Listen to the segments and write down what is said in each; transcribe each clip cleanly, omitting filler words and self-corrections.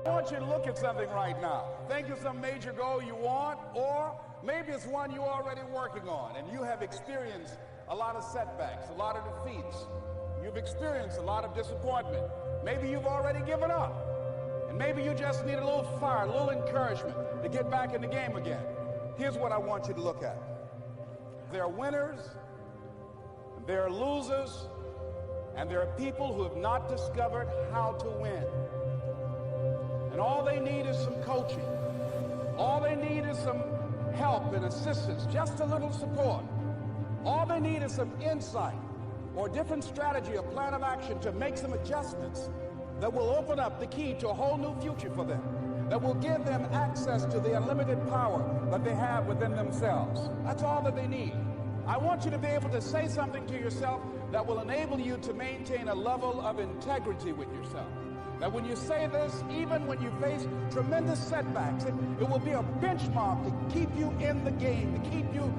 I want you to look at something right now. Think of some major goal you want, or maybe it's one you're already working on and you have experienced a lot of setbacks, a lot of defeats. You've experienced a lot of disappointment. Maybe you've already given up. And maybe you just need a little fire, a little encouragement to get back in the game again. Here's what I want you to look at. There are winners, there are losers, and there are people who have not discovered how to win. And all they need is some coaching. All they need is some help and assistance, just a little support. All they need is some insight or a different strategy, a plan of action to make some adjustments that will open up the key to a whole new future for them, that will give them access to the unlimited power that they have within themselves. That's all that they need. I want you to be able to say something to yourself that will enable you to maintain a level of integrity with yourself. That when you say this, even when you face tremendous setbacks, it will be a benchmark to keep you in the game, to keep you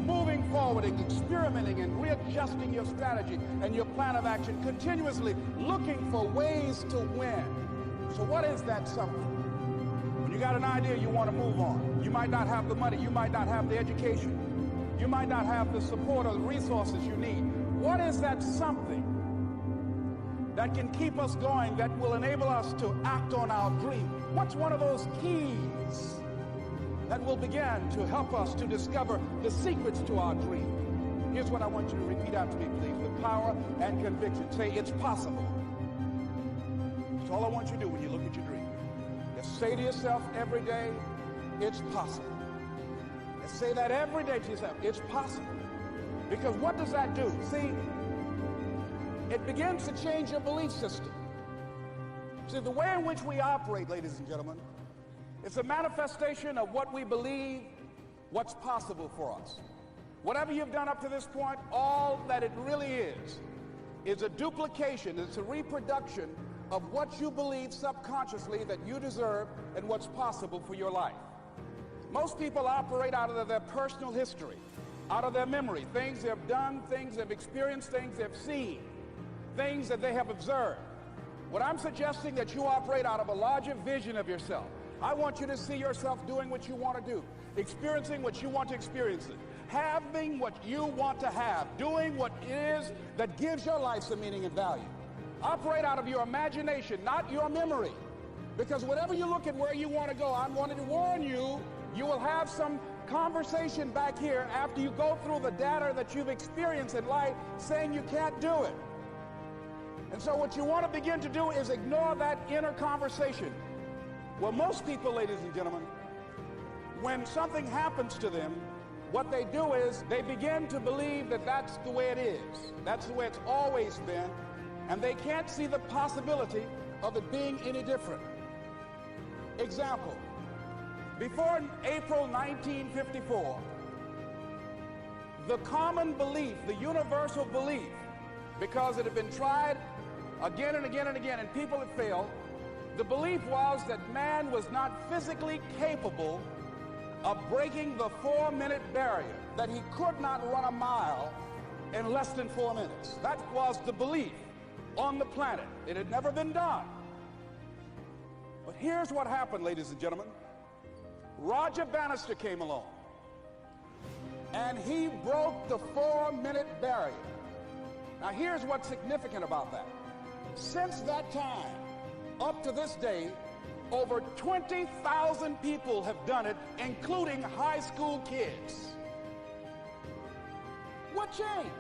moving forward and experimenting and readjusting your strategy and your plan of action, continuously looking for ways to win. So what is that something? When you got an idea, you want to move on. You might not have the money, you might not have the education, you might not have the support or the resources you need. What is that something that can keep us going, that will enable us to act on our dream? What's one of those keys that will begin to help us to discover the secrets to our dream? Here's what I want you to repeat after me, please, with power and conviction. Say, it's possible. That's all I want you to do when you look at your dream. Just say to yourself every day, it's possible. Just say that every day to yourself, it's possible. Because what does that do? See, it begins to change your belief system. See, the way in which we operate, ladies and gentlemen, it's a manifestation of what we believe, what's possible for us. Whatever you've done up to this point, all that it really is a duplication, it's a reproduction of what you believe subconsciously that you deserve and what's possible for your life. Most people operate out of their personal history, out of their memory, things they've done, things they've experienced, things they've seen, things that they have observed. What I'm suggesting that you operate out of a larger vision of yourself. I want you to see yourself doing what you want to do, experiencing what you want to experience, having what you want to have, doing what it is that gives your life some meaning and value. Operate out of your imagination, not your memory. Because whatever you look at where you want to go, I'm wanting to warn you, you will have some conversation back here after you go through the data that you've experienced in life saying you can't do it. And so what you want to begin to do is ignore that inner conversation. Well, most people, ladies and gentlemen, when something happens to them, what they do is they begin to believe that that's the way it is. That's the way it's always been. And they can't see the possibility of it being any different. Example, before April 1954, the common belief, the universal belief, because it had been tried again and again and again, and people had failed, the belief was that man was not physically capable of breaking the 4-minute barrier, that he could not run a mile in less than 4 minutes. That was the belief on the planet. It had never been done. But here's what happened, ladies and gentlemen. Roger Bannister came along, and he broke the 4-minute barrier. Now here's what's significant about that. Since that time, up to this day, over 20,000 people have done it, including high school kids. What changed?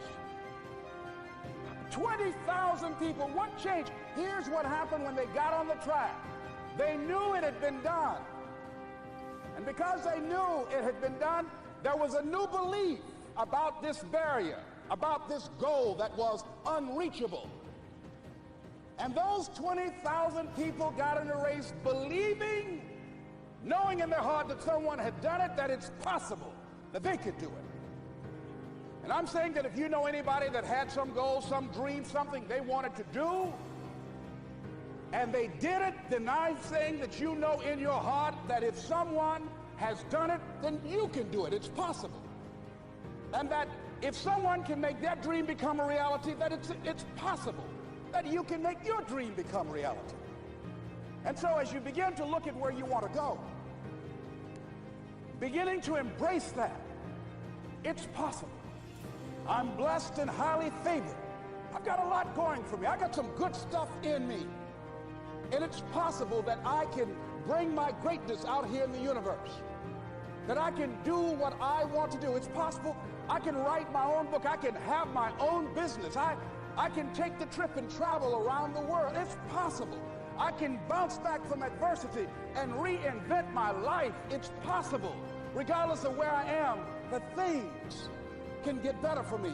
20,000 people, what changed? Here's what happened when they got on the track. They knew it had been done. And because they knew it had been done, there was a new belief about this barrier, about this goal that was unreachable. And those 20,000 people got in the race believing, knowing in their heart that someone had done it, that it's possible, that they could do it. And I'm saying that if you know anybody that had some goal, some dream, something they wanted to do, and they did it, then I'm saying that you know in your heart that if someone has done it, then you can do it. It's possible. And that if someone can make their dream become a reality, that it's possible that you can make your dream become reality. And so as you begin to look at where you want to go, beginning to embrace that, it's possible. I'm blessed and highly favored. I've got a lot going for me. I got some good stuff in me. And it's possible that I can bring my greatness out here in the universe. That I can do what I want to do. It's possible I can write my own book. I can have my own business. I can take the trip and travel around the world. It's possible. I can bounce back from adversity and reinvent my life. It's possible. Regardless of where I am, the things can get better for me.